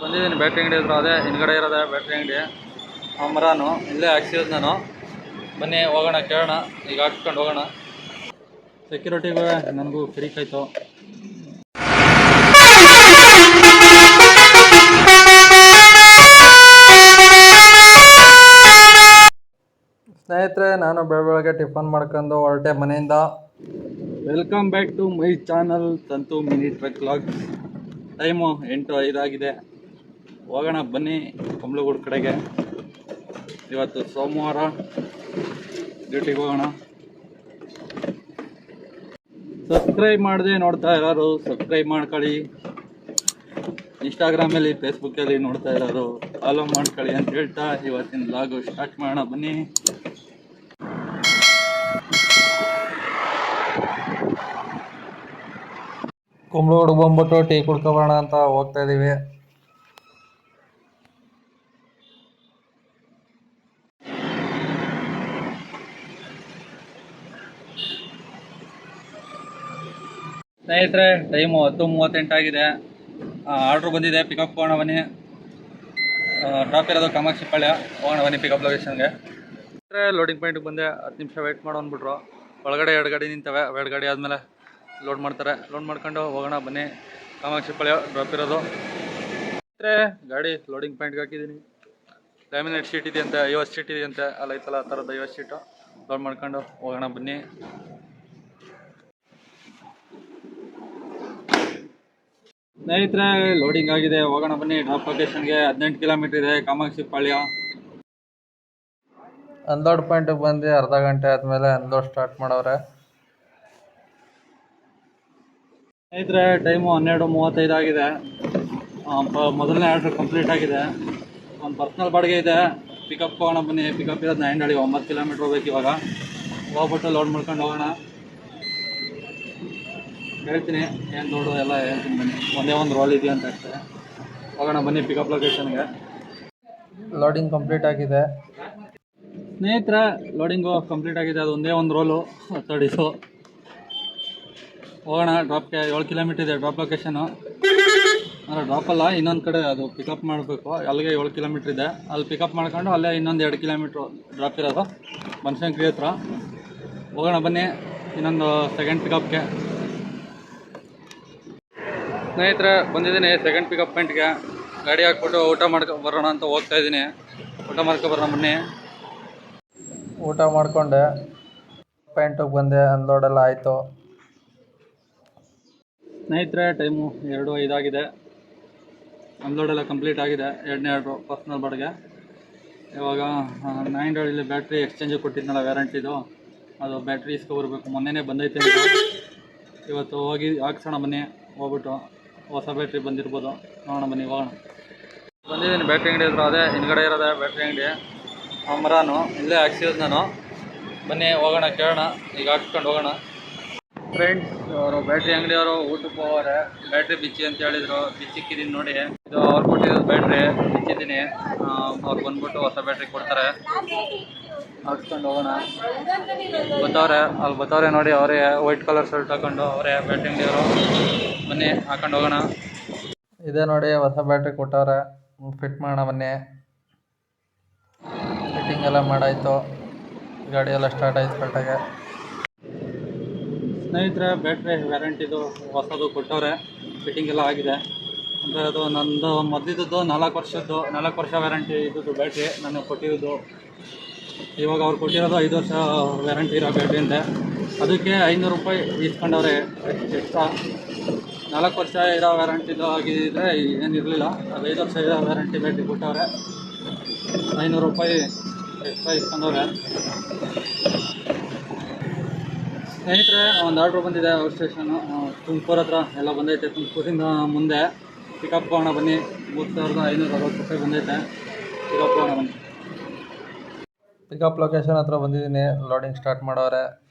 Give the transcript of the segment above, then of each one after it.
ಬಂದಿದ್ದೀನಿ ಬ್ಯಾಟ್ರಿ ಅಂಗಡಿ ಹತ್ರ. ಅದೇ ಹಿಂದ್ಗಡೆ ಇರೋದೆ ಬ್ಯಾಟ್ರಿ ಅಂಗಡಿ. ಆ ಮರನು ಇಲ್ಲೇ ಹಾಕ್ಸಿರೋದು ನಾನು. ಬನ್ನಿ ಹೋಗೋಣ, ಕೇಳೋಣ. ಈಗ ಹಾಕ್ಸ್ಕೊಂಡು ಹೋಗೋಣ. ಸೆಕ್ಯೂರಿಟಿಗೂ ನನಗೂ ಕಿರಿಕಾಯ್ತು. ಸ್ನೇಹಿತರೆ, ನಾನು ಬೆಳಗ್ಗೆ ಟಿಫನ್ ಮಾಡ್ಕೊಂಡು ಹೊರಟೆ ಮನೆಯಿಂದ. Welcome back to my channel Tantu mini truck vlog. Time 8:05 ಆಗಿದೆ. ಹೋಗೋಣ ಬನ್ನಿ ಕುಂಬ್ಳಗೂಡು ಕಡೆಗೆ. ಇವತ್ತು ಸೋಮವಾರ, ಡ್ಯೂಟಿಗೆ ಹೋಗೋಣ. ಸಬ್ಸ್ಕ್ರೈಬ್ ಮಾಡದೆ ನೋಡ್ತಾ ಇರೋರು ಸಬ್ಸ್ಕ್ರೈಬ್ ಮಾಡ್ಕೊಳ್ಳಿ. ಇನ್ಸ್ಟಾಗ್ರಾಮಲ್ಲಿ ಫೇಸ್ಬುಕ್ಕಲ್ಲಿ ನೋಡ್ತಾ ಇರೋರು ಫಾಲೋ ಮಾಡ್ಕೊಳ್ಳಿ ಅಂತ ಹೇಳ್ತಾ ಇವತ್ತಿನ ವ್ಲಾಗು ಸ್ಟಾರ್ಟ್ ಮಾಡೋಣ ಬನ್ನಿ. ಕುಂಬ್ಳಗೂಡು ಬಂದ್ಬಿಟ್ಟು ಟೀ ಕುಡ್ಕೊಬೋಣ ಅಂತ ಹೋಗ್ತಾ ಇದ್ದೀವಿ. ಸ್ನೇಹಿತರೆ, ಟೈಮು 10:38 ಆಗಿದೆ. ಆರ್ಡ್ರ್ ಬಂದಿದೆ, ಪಿಕಪ್ ಹೋಗೋಣ ಬನ್ನಿ. ಡ್ರಾಪ್ ಇರೋದು ಕಾಮಾಕ್ಷಿ ಪಾಳ್ಯ. ಹೋಗೋಣ ಬನ್ನಿ ಪಿಕಪ್ ಲೊಕೇಶನ್ಗೆ. ಲೋಡಿಂಗ್ ಪಾಯಿಂಟ್ಗೆ ಬಂದೆ. 10 ನಿಮಿಷ ವೆಯ್ಟ್ ಮಾಡೋ ಅಂದ್ಬಿಟ್ರು. ಒಳಗಡೆ 2 ಗಾಡಿ ನಿಂತವೆ. 2 ಗಾಡಿ ಆದಮೇಲೆ ಲೋಡ್ ಮಾಡ್ತಾರೆ. ಲೋಡ್ ಮಾಡ್ಕೊಂಡು ಹೋಗೋಣ ಬನ್ನಿ. ಕಾಮಾಕ್ಷಿ ಪಾಳ್ಯ ಡ್ರಾಪ್ ಇರೋದು. ಗಾಡಿ ಲೋಡಿಂಗ್ ಪಾಯಿಂಟ್ಗೆ ಹಾಕಿದ್ದೀನಿ. ಲ್ಯಾಮಿನೇಟ್ ಶೀಟ್ ಇದೆಯಂತೆ, 50 ಶೀಟ್ ಇದೆಯಂತೆ. ಅಲ್ಲಿ ಐತಲ್ಲ ಆ ಥರದ್ದು 50 ಶೀಟು. ಲೋಡ್ ಮಾಡ್ಕೊಂಡು ಹೋಗೋಣ ಬನ್ನಿ. ಸ್ನೇಹಿತರೆ, ಲೋಡಿಂಗ್ ಆಗಿದೆ. ಹೋಗೋಣ ಬನ್ನಿ ಡ್ರಾಪ್ ಲೊಕೇಶನ್ಗೆ. 18 ಕಿಲೋಮೀಟರ್ ಇದೆ ಕಾಮಾಕ್ಷಿ ಪಾಳ್ಯ. ಅನ್ಲೋಡ್ ಪಾಯಿಂಟಿಗೆ ಬಂದು ಅರ್ಧ ಗಂಟೆ ಆದಮೇಲೆ ಅನ್ಲೋಡ್ ಸ್ಟಾರ್ಟ್ ಮಾಡವ್ರೆ. ಸ್ನೇಹಿತರೆ, ಟೈಮು 12:35 ಆಗಿದೆ. ಮೊದಲನೇ ಆರ್ಡ್ರ್ ಕಂಪ್ಲೀಟ್ ಆಗಿದೆ. ಒಂದು ಪರ್ಸ್ನಲ್ ಬಾಡಿಗೆ ಇದೆ. ಪಿಕಪ್ ಹೋಗೋಣ ಬನ್ನಿ. ಪಿಕಪ್ ಇರೋದು ನಾಯಂಡಹಳ್ಳಿ. 9 ಕಿಲೋಮೀಟ್ರ್ ಹೋಗ್ಬೇಕು. ಇವಾಗ ಹೋಗ್ಬಿಟ್ಟು ಲೋಡ್ ಮಾಡ್ಕೊಂಡು ಹೋಗೋಣ. ಹೇಳ್ತೀನಿ ಏನು ಲೋಡು ಎಲ್ಲ ಹೇಳ್ತೀನಿ ಬನ್ನಿ. ಒಂದೇ ಒಂದು ರೋಲ್ ಇದೆಯಾ ಅಂತ ಅಷ್ಟೇ. ಹೋಗೋಣ ಬನ್ನಿ ಪಿಕಪ್ ಲೊಕೇಶನ್ಗೆ. ಲೋಡಿಂಗ್ ಕಂಪ್ಲೀಟ್ ಆಗಿದೆ. ಸ್ನೇಹಿತರೆ, ಲೋಡಿಂಗು ಕಂಪ್ಲೀಟ್ ಆಗಿದೆ. ಅದು ಒಂದೇ ಒಂದು ರೋಲು ತಡಿಸು. ಹೋಗೋಣ ಡ್ರಾಪ್ಗೆ. 7 ಕಿಲೋಮೀಟರ್ ಇದೆ ಡ್ರಾಪ್ ಲೊಕೇಶನು. ಅಂದರೆ ಡ್ರಾಪಲ್ಲ, ಇನ್ನೊಂದು ಕಡೆ ಅದು ಪಿಕಪ್ ಮಾಡಬೇಕು. ಅಲ್ಲಿಗೆ 7 ಕಿಲೋಮೀಟ್ರ್ ಇದೆ. ಅಲ್ಲಿ ಪಿಕಪ್ ಮಾಡ್ಕೊಂಡು ಅಲ್ಲೇ ಇನ್ನೊಂದು 2 ಕಿಲೋಮೀಟ್ರು ಡ್ರಾಪ್ ಇರೋದು ಬನಶಂಕರಿ ಹತ್ರ. ಹೋಗೋಣ ಬನ್ನಿ ಇನ್ನೊಂದು ಸೆಕೆಂಡ್ ಪಿಕಪ್ಗೆ. ಸ್ನೇಹಿತರೆ, ಬಂದಿದ್ದೀನಿ ಸೆಕೆಂಡ್ ಪಿಕಪ್ ಪಾಯಿಂಟ್ಗೆ. ಗಾಡಿ ಹಾಕ್ಬಿಟ್ಟು ಊಟ ಬರೋಣ ಅಂತ ಹೋಗ್ತಾ ಇದ್ದೀನಿ. ಊಟ ಬರೋಣ ಬನ್ನಿ. ಊಟ ಮಾಡಿಕೊಂಡೆ ಪಾಯಿಂಟಿಗೆ ಬಂದೆ. ಅನ್ಲೋಡೆಲ್ಲ ಆಯಿತು. ಸ್ನೇಹಿತರೆ, ಟೈಮು 2:05 ಆಗಿದೆ. ಅನ್ಲೋಡೆಲ್ಲ ಕಂಪ್ಲೀಟ್ ಆಗಿದೆ. 2ನೇ ಆರ್ಡ್ರು ಪರ್ಸ್ನಲ್ ಬಾಡಿಗೆ. ಇವಾಗ ನಾಯಂಡಹಳ್ಳಿಲಿ ಬ್ಯಾಟ್ರಿ ಎಕ್ಸ್ಚೇಂಜ್ ಕೊಟ್ಟಿದ್ನಲ್ಲ ವ್ಯಾರಂಟಿದು, ಅದು ಬ್ಯಾಟ್ರಿ ಇಸ್ಕೊಬರ್ಬೇಕು. ಮೊನ್ನೆನೇ ಬಂದೈತೆ ಅಂತ. ಇವತ್ತು ಹೋಗಿ ಹಾಕ್ಸೋಣ ಬನ್ನಿ. ಹೋಗ್ಬಿಟ್ಟು ಹೊಸ ಬ್ಯಾಟ್ರಿ ಬಂದಿರ್ಬೋದು. ನೋಡೋಣ ಬನ್ನಿ, ಹೋಗೋಣ. ಬಂದಿದ್ದೀನಿ ಬ್ಯಾಟ್ರಿ ಅಂಗಡಿ ಹತ್ರ. ಅದೇ ಹಿಂದ್ಗಡೆ ಇರೋದೆ ಬ್ಯಾಟ್ರಿ ಅಂಗಡಿ. ಆ ಮರನು ಇಲ್ಲೇ ಹಾಕ್ಸಿರೋದು ನಾನು. ಬನ್ನಿ ಹೋಗೋಣ, ಕೇಳೋಣ. ಈಗ ಹಾಕ್ಸ್ಕೊಂಡು ಹೋಗೋಣ. ಫ್ರೆಂಡ್ಸ್, ಅವರು ಬ್ಯಾಟ್ರಿ ಅಂಗಡಿಯವರು ಊಟಕ್ಕೆ ಹೋಗೋರೆ. ಬ್ಯಾಟ್ರಿ ಬಿಚ್ಚಿ ಅಂತ ಹೇಳಿದರು. ಬಿಚ್ಚಿಕ್ಕಿದ್ದೀನಿ ನೋಡಿ. ಇದು ಅವ್ರು ಕೊಟ್ಟಿರೋದು ಬ್ಯಾಟ್ರಿ ಬಿಚ್ಚಿದ್ದೀನಿ. ಅವ್ರು ಬಂದ್ಬಿಟ್ಟು ಹೊಸ ಬ್ಯಾಟ್ರಿ ಕೊಡ್ತಾರೆ. ಹಾಕ್ಸ್ಕೊಂಡು ಹೋಗೋಣ. ಬತ್ತವ್ರೆ, ಅಲ್ಲಿ ಬತ್ತವ್ರೆ ನೋಡಿ. ಅವರೇ ವೈಟ್ ಕಲರ್ ಶರ್ಟ್ ಹಾಕೊಂಡು ಅವರೇ ಬ್ಯಾಟ್ರಿ ಅಂಗಡಿಯವರು. ಬನ್ನಿ ಹಾಕೊಂಡು ಹೋಗೋಣ. ಇದೇ ನೋಡಿ ಹೊಸ ಬ್ಯಾಟ್ರಿ ಕೊಟ್ಟವ್ರೆ. ಫಿಟ್ ಮಾಡೋಣ ಬನ್ನಿ. ಫಿಟ್ಟಿಂಗ್ ಎಲ್ಲ ಮಾಡಾಯಿತು. ಗಾಡಿ ಎಲ್ಲ ಸ್ಟಾರ್ಟ್ ಆಯ್ತು ಕರೆಕ್ಟಾಗೆ. ಸ್ನೇಹಿತರೆ, ಬ್ಯಾಟ್ರಿ ವ್ಯಾರಂಟಿದು ಹೊಸದು ಕೊಟ್ಟವ್ರೆ. ಫಿಟ್ಟಿಂಗ್ ಎಲ್ಲ ಆಗಿದೆ. ಅಂದರೆ ಅದು ನಂದು ಮೊದಲಿದ್ದು 4 ವರ್ಷ ವ್ಯಾರಂಟಿ ಇದ್ದದ್ದು ಬ್ಯಾಟ್ರಿ ನನಗೆ ಕೊಟ್ಟಿರೋದು. ಇವಾಗ ಅವ್ರು ಕೊಟ್ಟಿರೋದು 5 ವರ್ಷ ವ್ಯಾರಂಟಿ ಇರೋ ಬ್ಯಾಟ್ರಿ ಅಂತೆ. ಅದಕ್ಕೆ 500 ರೂಪಾಯಿ ಇಸ್ಕೊಂಡವ್ರೆ ಎಕ್ಸ್ಟ್ರಾ. 4 ವರ್ಷ ಇರೋ ವ್ಯಾರಂಟಿದು ಆಗಿದ್ದರೆ ಏನಿರಲಿಲ್ಲ. ಅದು 5 ವರ್ಷ ಇರೋ ವ್ಯಾರಂಟಿ ಬ್ಯಾಟ್ರಿ ಕೊಟ್ಟವ್ರೆ. 500 ರೂಪಾಯಿ ಎಕ್ಸ್ಟ್ರಾ ಇಸ್ಕೊಂಡವ್ರೆ. ಸ್ನೇಹಿತರೆ, ಒಂದು ಆರ್ಡ್ರ್ ಬಂದಿದೆ. ಔಟ್ ಸ್ಟೇಷನು ತುಮಕೂರು ಹತ್ರ ಎಲ್ಲ ಬಂದೈತೆ. ತುಮಕೂರಿಂದ ಮುಂದೆ ಪಿಕಪ್ ಹೋಗೋಣ ಬನ್ನಿ. 3560 ರೂಪಾಯಿ ಬಂದೈತೆ. ಪಿಕಪ್ ಹೋಗೋಣ ಬನ್ನಿ. ಪಿಕಪ್ ಲೊಕೇಶನ್ ಹತ್ರ ಬಂದಿದ್ದೀನಿ. ಲೋಡಿಂಗ್ ಸ್ಟಾರ್ಟ್ ಮಾಡವ್ರೆ.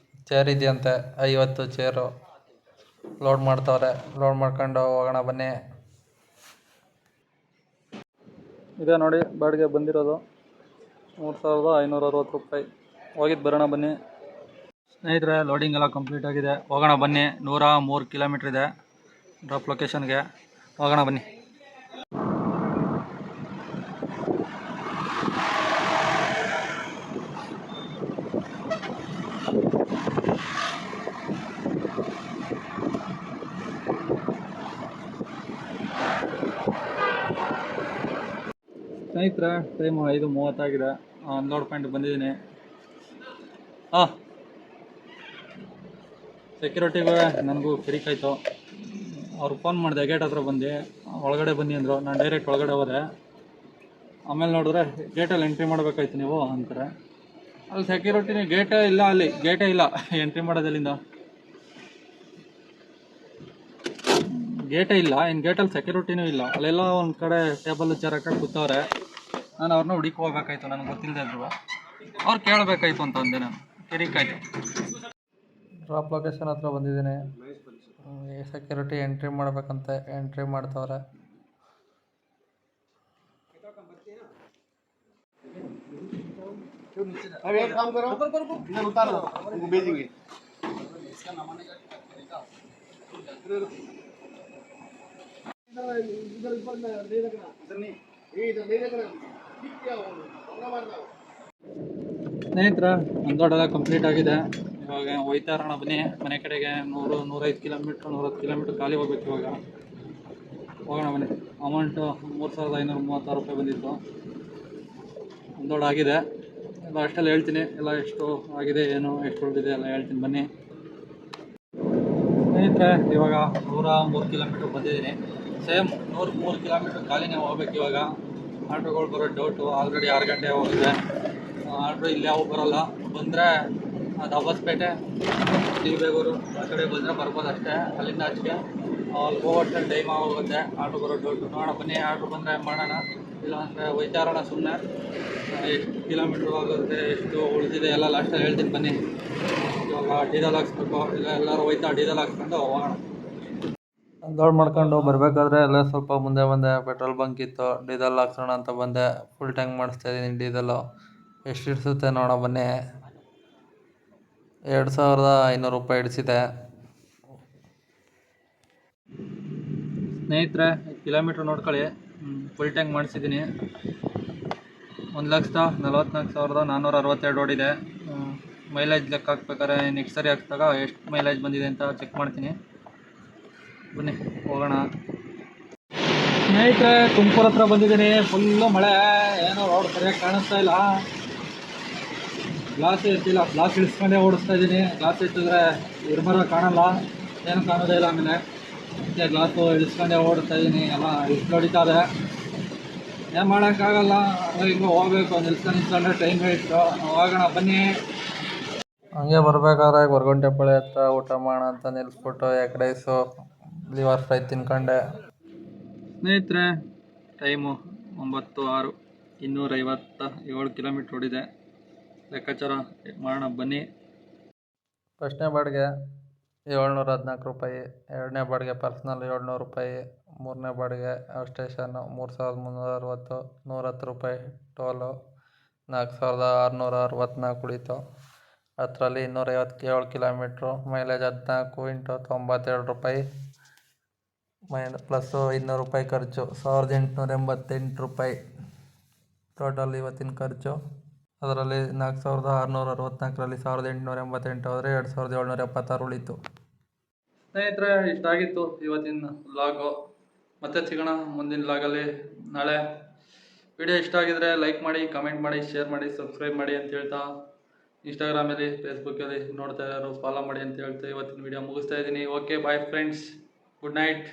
ಚೇರ್ ಇದೆಯಂತೆ, 50 ಚೇರು ಲೋಡ್ ಮಾಡ್ತವ್ರೆ. ಲೋಡ್ ಮಾಡ್ಕೊಂಡು ಹೋಗೋಣ ಬನ್ನಿ. ಇದೇ ನೋಡಿ ಬಾಡಿಗೆ ಬಂದಿರೋದು 3560 ರೂಪಾಯಿ. ಹೋಗಿದ್ದು ಬರೋಣ ಬನ್ನಿ. ಸ್ನೇಹಿತರೆ, ಲೋಡಿಂಗ್ ಎಲ್ಲ ಕಂಪ್ಲೀಟ್ ಆಗಿದೆ. ಹೋಗೋಣ ಬನ್ನಿ. 103 ಕಿಲೋಮೀಟ್ರ್ ಇದೆ ಡ್ರಾಪ್ ಲೊಕೇಶನ್ಗೆ. ಹೋಗೋಣ ಬನ್ನಿ. ಸ್ನೇಹಿತರೆ ಟೈಮು 5:30 ಅನ್ಲೋಡ್ ಪಾಯಿಂಟ್ ಬಂದಿದ್ದೀನಿ. ಹಾಂ, ಸೆಕ್ಯೂರಿಟಿಗೆ ನನಗೂ ಕಿರಿಕಾಯ್ತು. ಅವ್ರು ಫೋನ್ ಮಾಡಿದೆ, ಗೇಟ್ ಹತ್ರ ಬಂದು ಒಳಗಡೆ ಬನ್ನಿ ಅಂದರು. ನಾನು ಡೈರೆಕ್ಟ್ ಒಳಗಡೆ ಹೋದೆ. ಆಮೇಲೆ ನೋಡಿದ್ರೆ ಗೇಟಲ್ಲಿ ಎಂಟ್ರಿ ಮಾಡಬೇಕಾಯ್ತು ನೀವು ಅಂತಾರೆ. ಅಲ್ಲಿ ಸೆಕ್ಯೂರಿಟಿನೇ ಗೇಟೇ ಇಲ್ಲ, ಅಲ್ಲಿ ಗೇಟೇ ಇಲ್ಲ. ಎಂಟ್ರಿ ಮಾಡೋದಲ್ಲಿಂದ ಗೇಟೇ ಇಲ್ಲ. ಇನ್ನು ಗೇಟಲ್ಲಿ ಸೆಕ್ಯೂರಿಟಿನೂ ಇಲ್ಲ. ಅಲ್ಲೆಲ್ಲ ಒಂದು ಕಡೆ ಟೇಬಲ್ ಚೇರ್ ಹಾಕೊಂಡು ಕೂತವ್ರೆ. ನಾನು ಅವ್ರನ್ನ ಹುಡುಕಿ ಹೋಗ್ಬೇಕಾಯ್ತು, ನನಗೆ ಗೊತ್ತಿಲ್ಲದೆ ಇದ್ರು. ಅವ್ರು ಕೇಳಬೇಕಾಯ್ತು ಅಂತ ಅಂದೆ. ನಾನು ಕಿರಿಕಾಯ್ತು. ಡ್ರಾಪ್ ಲೊಕೇಶನ್ ಹತ್ರ ಬಂದಿದ್ದೀನಿ. ಸೆಕ್ಯೂರಿಟಿ ಎಂಟ್ರಿ ಮಾಡ್ಬೇಕಂತೆ, ಎಂಟ್ರಿ ಮಾಡ್ತವ್ರೆ. ಸ್ನೇಹಿತರ ನಂದೋಡೆಲ್ಲ ಕಂಪ್ಲೀಟ್ ಆಗಿದೆ. ಇವಾಗ ಹೋಯ್ತಾ ಇರೋಣ ಬನ್ನಿ ಮನೆ ಕಡೆಗೆ. 100-105 ಕಿಲೋಮೀಟ್ರ್ 110 ಕಿಲೋಮೀಟ್ರ್ ಖಾಲಿ ಹೋಗ್ಬೇಕು. ಇವಾಗ ಹೋಗೋಣ ಬನ್ನಿ. ಅಮೌಂಟು 3,536 ರೂಪಾಯಿ ಬಂದಿತ್ತು. ನಂದೋಡ್ ಆಗಿದೆ ಎಲ್ಲ. ಅಷ್ಟೆಲ್ಲ ಹೇಳ್ತೀನಿ, ಎಲ್ಲ ಎಷ್ಟು ಆಗಿದೆ ಏನು ಎಷ್ಟು ಉಳಿದಿದೆ ಎಲ್ಲ ಹೇಳ್ತೀನಿ ಬನ್ನಿ. ಸ್ನೇಹಿತರೆ ಇವಾಗ 103 ಕಿಲೋಮೀಟ್ರ್ ಬಂದಿದ್ದೀನಿ. ಸೇಮ್ 103 ಕಿಲೋಮೀಟ್ರ್ ಖಾಲಿನೇ ಹೋಗ್ಬೇಕು. ಇವಾಗ ಆಟೋಗಳು ಬರೋ ಡೌಟು. ಆಲ್ರೆಡಿ 6 ಗಂಟೆ ಹೋಗಿದೆ. ಆಟೋ ಇಲ್ಲಿ ಯಾವ ಬರೋಲ್ಲ. ಬಂದರೆ ಅದು ಹೊಸಪೇಟೆ ಟಿ ಬೇಗೂರು ಆ ಕಡೆ ಬಂದರೆ ಬರ್ಬೋದು ಅಷ್ಟೇ. ಅಲ್ಲಿಂದ ಆಚೆಗೆ ಅಲ್ಲಿ ಹೋಗೋಷ್ಟು ಟೈಮ್ ಆಗೋಗುತ್ತೆ. ಆಟೋ ಬರೋ ಡೌಟು. ನೋಡೋಣ ಬನ್ನಿ, ಆಟೋ ಬಂದರೆ ಮಾಡೋಣ, ಇಲ್ಲ ಅಂದರೆ ಹೋಯ್ತಾ ಇರೋಣ ಸುಮ್ಮನೆ. ಎಷ್ಟು ಕಿಲೋಮೀಟ್ರ್ ಆಗುತ್ತೆ, ಎಷ್ಟು ಉಳಿದಿದೆ ಎಲ್ಲ ಲಾಸ್ಟಲ್ಲಿ ಹೇಳ್ತೀನಿ ಬನ್ನಿ. ಇವಾಗ ಡೀಸೆಲ್ ಹಾಕ್ಸ್ಬೇಕು. ಇಲ್ಲ ಎಲ್ಲರೂ ಹೋಯ್ತಾ ಡೀಸೆಲ್ ಹಾಕ್ಸ್ಕೊಂಡು ಹೋಗೋಣ. ಲೋಡ್ ಮಾಡ್ಕೊಂಡು ಬರಬೇಕಾದ್ರೆ ಎಲ್ಲ ಸ್ವಲ್ಪ ಮುಂದೆ ಬಂದೆ. ಪೆಟ್ರೋಲ್ ಬಂಕ್ ಇತ್ತು, ಡೀಸೆಲ್ ಹಾಕ್ಸೋಣ ಅಂತ ಬಂದೆ. ಫುಲ್ ಟ್ಯಾಂಕ್ ಮಾಡಿಸ್ತಾಯಿದ್ದೀನಿ ಡೀಸೆಲ್ಲು. ಎಷ್ಟು ಹಿಡಿಸುತ್ತೆ ನೋಡೋ ಬನ್ನಿ. 2,500 ರೂಪಾಯಿ ಹಿಡಿಸಿದೆ. ಸ್ನೇಹಿತರೆ ಕಿಲೋಮೀಟ್ರ್ ನೋಡ್ಕೊಳ್ಳಿ. Full tank ಮಾಡಿಸಿದ್ದೀನಿ. 1,44,462 ಓಡಿದೆ. ಮೈಲೇಜ್ ಲೆಕ್ಕ ಹಾಕ್ಬೇಕಾದ್ರೆ ನೆಕ್ಸ್ಟ್ ಸರಿ ಹಾಕಿದಾಗ ಎಷ್ಟು ಮೈಲೇಜ್ ಬಂದಿದೆ ಅಂತ ಚೆಕ್ ಮಾಡ್ತೀನಿ. ಬನ್ನಿ ಹೋಗೋಣ. ಸ್ನೇಹಿತರೆ ತುಮಕೂರು ಹತ್ರ ಬಂದಿದ್ದೀನಿ. ಫುಲ್ಲು ಮಳೆ, ಏನೋ ರೋಡ್ ಸರಿಯಾಗಿ ಕಾಣಿಸ್ತಾ ಇಲ್ಲ. ಗ್ಲಾಸ್ ಎತ್ತಿಲ್ಲ, ಗ್ಲಾಸ್ ಇಳಿಸ್ಕೊಂಡೇ ಓಡಿಸ್ತಾ ಇದ್ದೀನಿ. ಗ್ಲಾಸ್ ಎತ್ತಿದ್ರೆ ಇರ್ಮರ ಕಾಣಲ್ಲ, ಏನು ಕಾಣೋದೇ ಇಲ್ಲ. ಆಮೇಲೆ ಮತ್ತೆ ಗ್ಲಾಸು ಇಳಿಸ್ಕೊಂಡೇ ಓಡಿಸ್ತಾ ಇದ್ದೀನಿ. ಎಲ್ಲ ಇಳಿಸ್ಕೊಡಿತಾ ಇದೆ, ಏನು ಮಾಡೋಕ್ಕಾಗಲ್ಲ. ಹಿಂಗೆ ಹೋಗ್ಬೇಕು. ನಿಲ್ಸ್ಕೊಂಡ್ರೆ ಟೈಮ್ ವೇಸ್ಟು. ಹೋಗೋಣ ಬನ್ನಿ. ಹಂಗೆ ಬರಬೇಕಾದ್ರೆ ಗೊರಗುಂಟೆಪಾಳ್ಯ ಹತ್ರ ಊಟ ಮಾಡೋಣ ಅಂತ ನಿಲ್ಲಿಸ್ಬಿಟ್ಟು ಎಗ್ ರೈಸು ಲಿವರ್ ಫ್ರೈ ತಿನ್ಕೊಂಡೆ. ಸ್ನೇಹಿತರೆ ಟೈಮು 9:06, 257 ಕಿಲೋಮೀಟ್ರ್ ಓಡಿದೆ. ಲೆಕ್ಕಾಚಾರ ಮಾಡೋಣ ಬನ್ನಿ. ಫಸ್ಟ್ನೇ ಬಾಡಿಗೆ 714 ರೂಪಾಯಿ, ಎರಡನೇ ಬಾಡಿಗೆ ಪರ್ಸ್ನಲ್ 700 ರೂಪಾಯಿ, ಮೂರನೇ ಬಾಡಿಗೆ ಸ್ಟೇಷನ್ನು 3,360, 110 ರೂಪಾಯಿ ಟೋಲು, 4,664 ಉಳೀತು. ಅದರಲ್ಲಿ 257 ಕಿಲೋಮೀಟ್ರು. ಮೈಲೇಜ್ 14 × 92 ರೂಪಾಯಿ ಪ್ಲಸ್ಸು 200 ರೂಪಾಯಿ ಖರ್ಚು. 1,888 ರೂಪಾಯಿ ಟೋಟಲ್ ಇವತ್ತಿನ ಖರ್ಚು. ಅದರಲ್ಲಿ 4,664ರಲ್ಲಿ 1,888 ಹೋದರೆ 2,776 ಉಳೀತು. ಸ್ನೇಹಿತರೆ ಇಷ್ಟಾಗಿತ್ತು ಇವತ್ತಿನ ವ್ಲಾಗು. ಮತ್ತೆ ಸಿಗೋಣ ಮುಂದಿನ ವ್ಲಾಗಲ್ಲಿ ನಾಳೆ. ವಿಡಿಯೋ ಇಷ್ಟ ಆಗಿದರೆ ಲೈಕ್ ಮಾಡಿ, ಕಮೆಂಟ್ ಮಾಡಿ, ಶೇರ್ ಮಾಡಿ, ಸಬ್ಸ್ಕ್ರೈಬ್ ಮಾಡಿ ಅಂತ ಹೇಳ್ತಾ, ಇನ್ಸ್ಟಾಗ್ರಾಮಲ್ಲಿ ಫೇಸ್ಬುಕ್ಕಲ್ಲಿ ನೋಡ್ತಾ ಇರೋರು ಫಾಲೋ ಮಾಡಿ ಅಂತ ಹೇಳ್ತಾ ಇವತ್ತಿನ ವಿಡಿಯೋ ಮುಗಿಸ್ತಾ ಇದ್ದೀನಿ. Okay bye friends, good night.